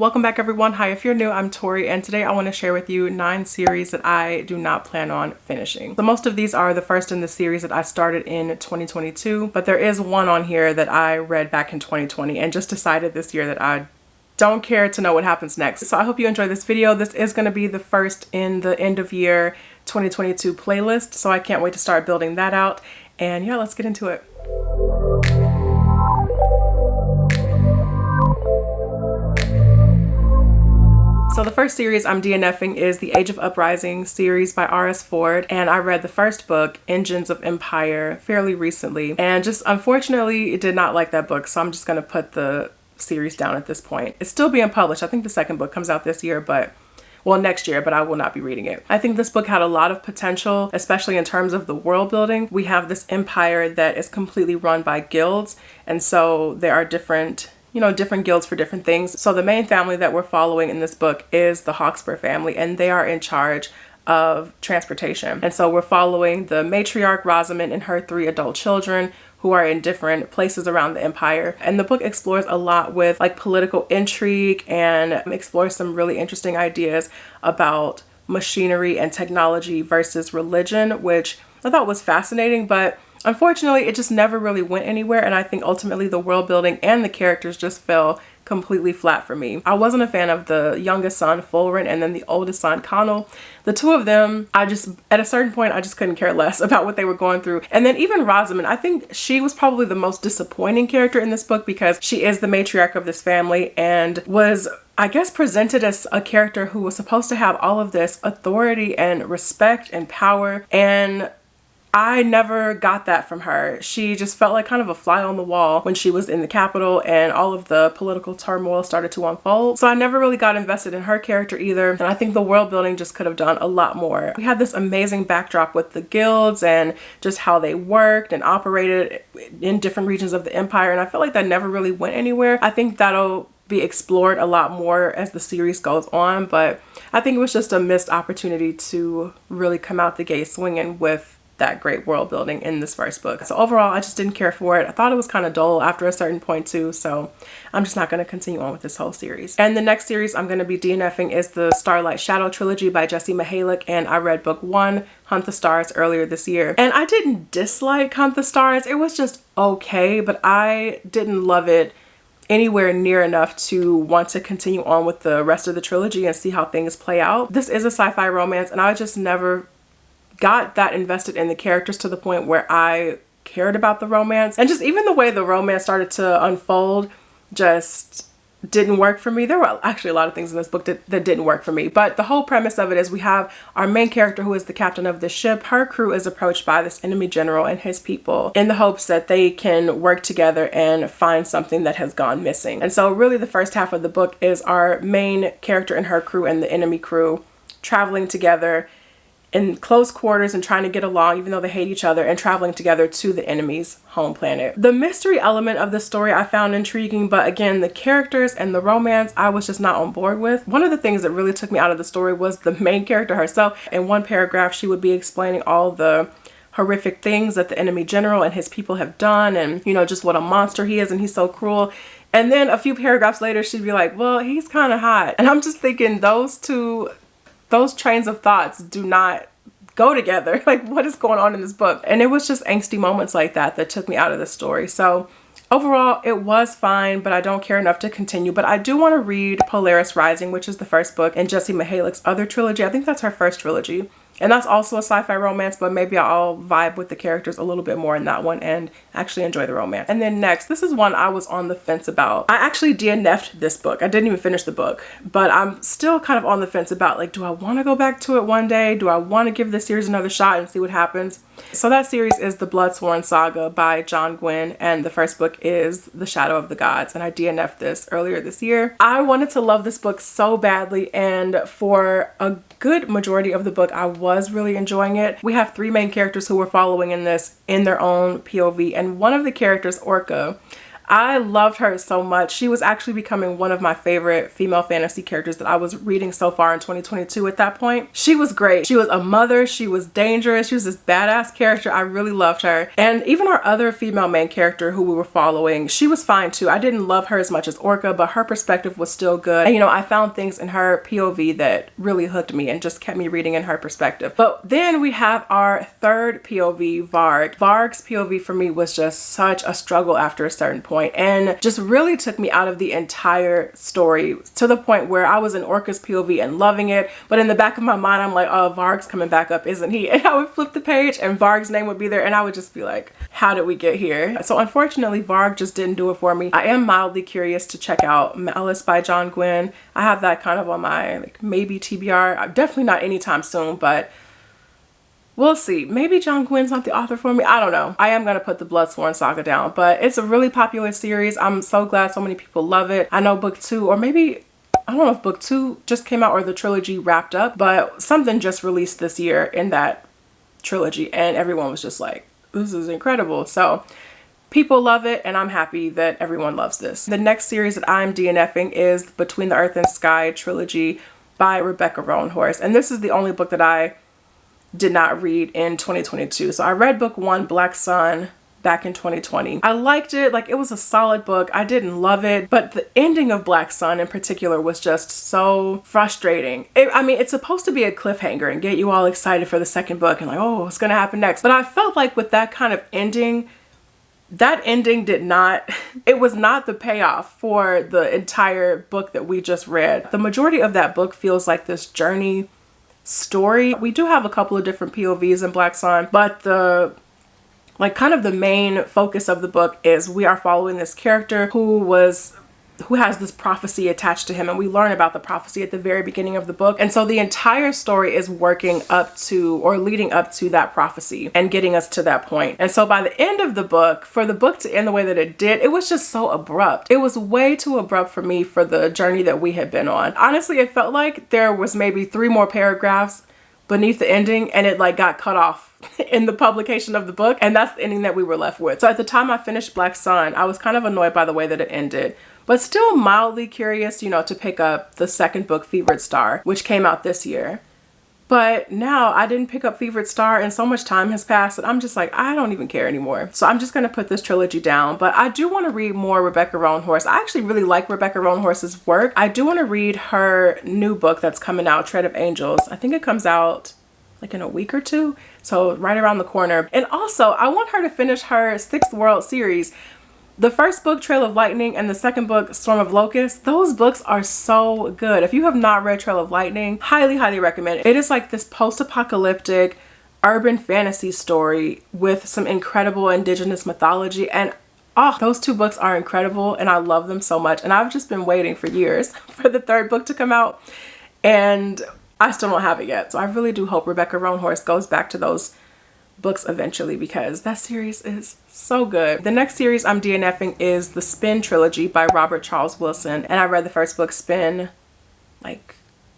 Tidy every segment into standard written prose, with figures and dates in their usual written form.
Welcome back everyone. Hi, if you're new, I'm Tori, and today I want to share with you 9 series that I do not plan on finishing. So most of these are the first in the series that I started in 2022, but there is one on here that I read back in 2020 and just decided this year that I don't care to know what happens next. So I hope you enjoy this video. This is going to be the first in the end of year 2022 playlist, so I can't wait to start building that out. And yeah, let's get into it. So the first series I'm DNFing is the Age of Uprising series by R.S. Ford, and I read the first book, Engines of Empire, fairly recently, and just unfortunately did not like that book, so I'm just gonna put the series down at this point. It's still being published. I think the second book comes out this year, well, next year, but I will not be reading it. I think this book had a lot of potential, especially in terms of the world building. We have this empire that is completely run by guilds, and so there are different guilds for different things. So the main family that we're following in this book is the Hawkspur family, and they are in charge of transportation. And so we're following the matriarch Rosamund and her 3 adult children who are in different places around the empire. And the book explores a lot with like political intrigue and explores some really interesting ideas about machinery and technology versus religion, which I thought was fascinating, but unfortunately, it just never really went anywhere, and I think ultimately the world building and the characters just fell completely flat for me. I wasn't a fan of the youngest son, Fulren, and then the oldest son, Connell. The two of them, at a certain point, I just couldn't care less about what they were going through. And then even Rosamund, I think she was probably the most disappointing character in this book because she is the matriarch of this family and was, I guess, presented as a character who was supposed to have all of this authority and respect and power, and I never got that from her. She just felt like kind of a fly on the wall when she was in the capital and all of the political turmoil started to unfold. So I never really got invested in her character either. And I think the world building just could have done a lot more. We had this amazing backdrop with the guilds and just how they worked and operated in different regions of the empire. And I felt like that never really went anywhere. I think that'll be explored a lot more as the series goes on. But I think it was just a missed opportunity to really come out the gate swinging with that great world building in this first book. So overall, I just didn't care for it. I thought it was kind of dull after a certain point too, so I'm just not going to continue on with this whole series. And the next series I'm going to be DNFing is the Starlight Shadow trilogy by Jessie, Mihalik, and I read book 1, Hunt the Stars, earlier this year. And I didn't dislike Hunt the Stars. It was just okay, but I didn't love it anywhere near enough to want to continue on with the rest of the trilogy and see how things play out. This is a sci-fi romance, and I just never got that invested in the characters to the point where I cared about the romance. And just even the way the romance started to unfold just didn't work for me. There were actually a lot of things in this book that didn't work for me. But the whole premise of it is we have our main character who is the captain of the ship. Her crew is approached by this enemy general and his people in the hopes that they can work together and find something that has gone missing. And so really the first half of the book is our main character and her crew and the enemy crew traveling together in close quarters and trying to get along even though they hate each other and traveling together to the enemy's home planet. The mystery element of the story I found intriguing, but again, the characters and the romance I was just not on board with. One of the things that really took me out of the story was the main character herself. In one paragraph, she would be explaining all the horrific things that the enemy general and his people have done and, just what a monster he is and he's so cruel. And then a few paragraphs later, she'd be like, well, he's kind of hot. And I'm just thinking those trains of thoughts do not go together. Like, what is going on in this book? And it was just angsty moments like that took me out of the story. So overall, it was fine, but I don't care enough to continue. But I do want to read Polaris Rising, which is the first book in Jessie Mihalik's other trilogy. I think that's her first trilogy. And that's also a sci-fi romance, but maybe I'll vibe with the characters a little bit more in that one and actually enjoy the romance. And then next, this is one I was on the fence about. I actually DNF'd this book. I didn't even finish the book, but I'm still kind of on the fence about, like, do I want to go back to it one day? Do I want to give this series another shot and see what happens? So that series is the Bloodsworn Saga by John Gwynne, and the first book is The Shadow of the Gods, and I DNF'd this earlier this year. I wanted to love this book so badly, and for a good majority of the book, I was really enjoying it. We have 3 main characters who we're following in this in their own POV, and one of the characters, Orca, I loved her so much. She was actually becoming one of my favorite female fantasy characters that I was reading so far in 2022 at that point. She was great. She was a mother. She was dangerous. She was this badass character. I really loved her. And even our other female main character who we were following, she was fine too. I didn't love her as much as Orca, but her perspective was still good. And you know, I found things in her POV that really hooked me and just kept me reading in her perspective. But then we have our third POV, Varg. Varg's POV for me was just such a struggle after a certain point and just really took me out of the entire story to the point where I was in Orca's POV and loving it. But in the back of my mind, I'm like, oh, Varg's coming back up, isn't he? And I would flip the page and Varg's name would be there and I would just be like, how did we get here? So unfortunately, Varg just didn't do it for me. I am mildly curious to check out Malice by John Gwynne. I have that kind of on my like maybe TBR. Definitely not anytime soon, but we'll see. Maybe John Gwynne's not the author for me. I don't know. I am going to put the Bloodsworn Saga down, but it's a really popular series. I'm so glad so many people love it. I know book 2, or maybe, I don't know if book 2 just came out or the trilogy wrapped up, but something just released this year in that trilogy and everyone was just like, this is incredible. So people love it and I'm happy that everyone loves this. The next series that I'm DNFing is Between the Earth and Sky trilogy by Rebecca Roanhorse. And this is the only book that I did not read in 2022. So I read book 1, Black Sun, back in 2020. I liked it. Like, it was a solid book. I didn't love it, but the ending of Black Sun in particular was just so frustrating. I mean, it's supposed to be a cliffhanger and get you all excited for the second book and like, oh, what's gonna happen next? But I felt like with that kind of ending, that ending did not, it was not the payoff for the entire book that we just read. The majority of that book feels like this journey story. We do have a couple of different POVs in Black Sun, but the kind of the main focus of the book is we are following this character who has this prophecy attached to him, and we learn about the prophecy at the very beginning of the book. And so the entire story is working up to or leading up to that prophecy and getting us to that point. And so by the end of the book, for the book to end the way that it did, it was just so abrupt. It was way too abrupt for me for the journey that we had been on. Honestly, it felt like there was maybe 3 more paragraphs beneath the ending and it like got cut off in the publication of the book, and that's the ending that we were left with. So at the time I finished Black Sun, I was kind of annoyed by the way that it ended, but still mildly curious, you know, to pick up the second book, Fevered Star, which came out this year. But now I didn't pick up Fevered Star and so much time has passed that I'm just like, I don't even care anymore. So I'm just going to put this trilogy down. But I do want to read more Rebecca Roanhorse. I actually really like Rebecca Roanhorse's work. I do want to read her new book that's coming out, Tread of Angels. I think it comes out like in a week or 2. So right around the corner. And also I want her to finish her 6th World series. The first book, Trail of Lightning, and the second book, Storm of Locusts, those books are so good. If you have not read Trail of Lightning, highly, highly recommend it. It is like this post-apocalyptic urban fantasy story with some incredible indigenous mythology. And oh, those 2 books are incredible and I love them so much. And I've just been waiting for years for the 3rd book to come out and I still don't have it yet. So I really do hope Rebecca Roanhorse goes back to those books eventually because that series is so good. The next series I'm DNFing is the Spin trilogy by Robert Charles Wilson. And I read the first book, Spin, like,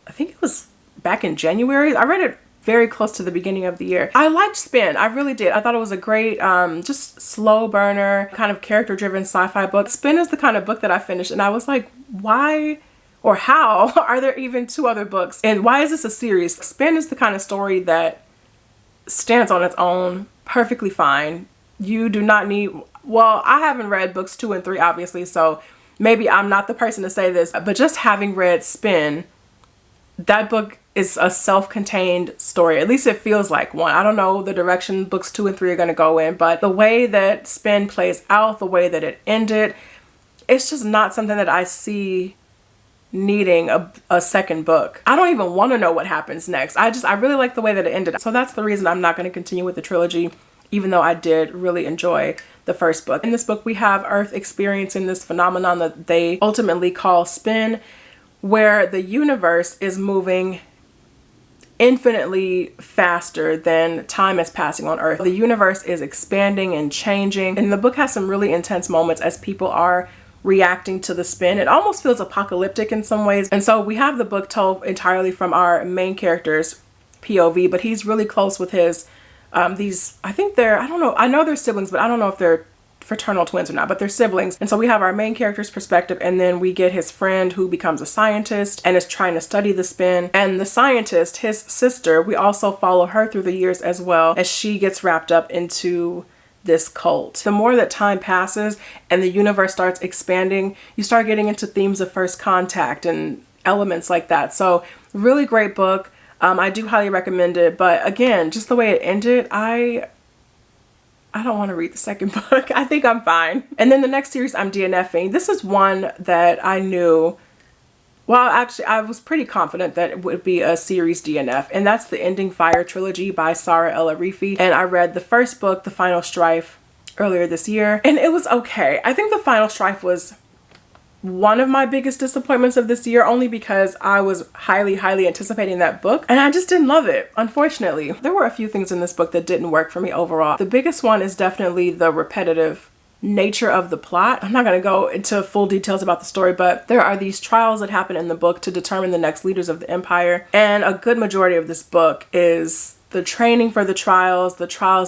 I think it was back in January. I read it very close to the beginning of the year. I liked Spin. I really did. I thought it was a great, just slow burner, kind of character-driven sci-fi book. Spin is the kind of book that I finished and I was like, why or how are there even 2 other books? And why is this a series? Spin is the kind of story that stands on its own perfectly fine. You do not need, well, I haven't read books 2 and 3 obviously, so maybe I'm not the person to say this, but just having read Spin, that book is a self-contained story. At least it feels like one. I don't know the direction books 2 and 3 are going to go in, but the way that Spin plays out, the way that it ended, it's just not something that I see needing a second book. I don't even want to know what happens next. I really like the way that it ended. So that's the reason I'm not going to continue with the trilogy, even though I did really enjoy the first book. In this book, we have Earth experiencing this phenomenon that they ultimately call spin, where the universe is moving infinitely faster than time is passing on Earth. The universe is expanding and changing, and the book has some really intense moments as people are reacting to the spin. It almost feels apocalyptic in some ways. And so we have the book told entirely from our main character's POV, but he's really close with his, I think they're, I don't know, I know they're siblings, but I don't know if they're fraternal twins or not, but they're siblings. And so we have our main character's perspective, and then we get his friend who becomes a scientist and is trying to study the spin. And the scientist, his sister, we also follow her through the years as well as she gets wrapped up into this cult. The more that time passes and the universe starts expanding, you start getting into themes of first contact and elements like that. So really great book. I do highly recommend it, but again, just the way it ended, I don't want to read the second book. I think I'm fine. And then the next series I'm DNFing. This is one that I knew, well, actually, I was pretty confident that it would be a series DNF, and that's the Ending Fire trilogy by Sarah El Arifi. And I read the first book, The Final Strife, earlier this year, and it was okay. I think The Final Strife was one of my biggest disappointments of this year, only because I was highly anticipating that book, and I just didn't love it, unfortunately. There were a few things in this book that didn't work for me overall. The biggest one is definitely the repetitive nature of the plot. I'm not going to go into full details about the story, but there are these trials that happen in the book to determine the next leaders of the empire, and a good majority of this book is the training for the trials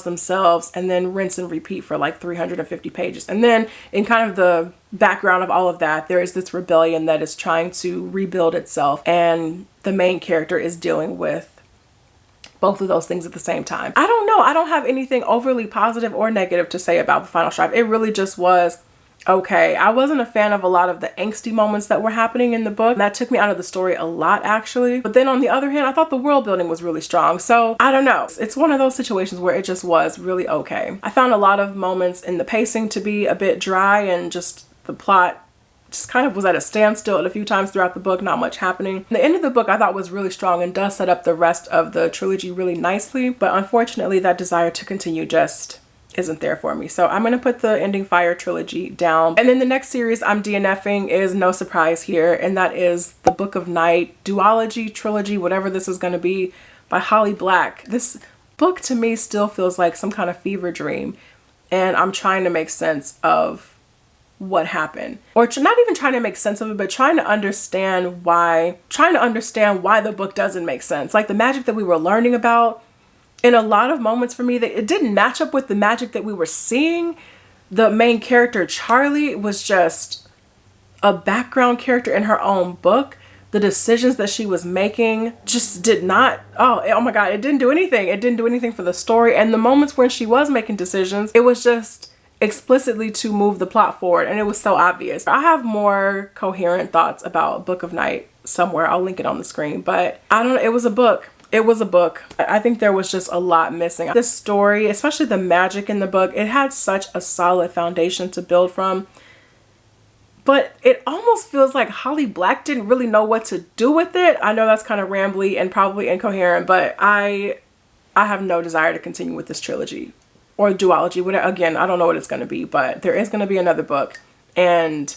themselves, and then rinse and repeat for like 350 pages. And then in kind of the background of all of that, there is this rebellion that is trying to rebuild itself, and the main character is dealing with both of those things at the same time. I don't know. I don't have anything overly positive or negative to say about The Final Strife. It really just was okay. I wasn't a fan of a lot of the angsty moments that were happening in the book. That took me out of the story a lot, actually. But then on the other hand, I thought the world building was really strong. So I don't know. It's one of those situations where it just was really okay. I found a lot of moments in the pacing to be a bit dry, and just the plot just kind of was at a standstill at a few times throughout the book, not much happening. The end of the book I thought was really strong and does set up the rest of the trilogy really nicely, but unfortunately that desire to continue just isn't there for me. So I'm going to put the Ending Fire trilogy down. And then the next series I'm DNFing is no surprise here, and that is the Book of Night duology, trilogy, whatever this is going to be, by Holly Black. This book to me still feels like some kind of fever dream, and I'm trying to make sense of what happened, or not even trying to make sense of it, but trying to understand why the book doesn't make sense. Like the magic that we were learning about, in a lot of moments for me, that it didn't match up with the magic that we were seeing. The main character, Charlie, was just a background character in her own book. The decisions that she was making just did not, oh my God, it didn't do anything. It didn't do anything for the story. And the moments when she was making decisions, it was just explicitly to move the plot forward, and it was so obvious. I have more coherent thoughts about Book of Night somewhere. I'll link it on the screen, but I don't know. It was a book. It was a book. I think there was just a lot missing. This story, especially the magic in the book, it had such a solid foundation to build from, but it almost feels like Holly Black didn't really know what to do with it. I know that's kind of rambly and probably incoherent, but I have no desire to continue with this trilogy or duology. Whatever. Again, I don't know what it's going to be, but there is going to be another book. And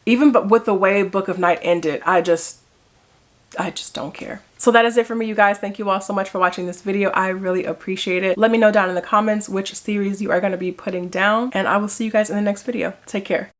even with the way Book of Night ended, I just don't care. So that is it for me, you guys. Thank you all so much for watching this video. I really appreciate it. Let me know down in the comments which series you are going to be putting down, and I will see you guys in the next video. Take care.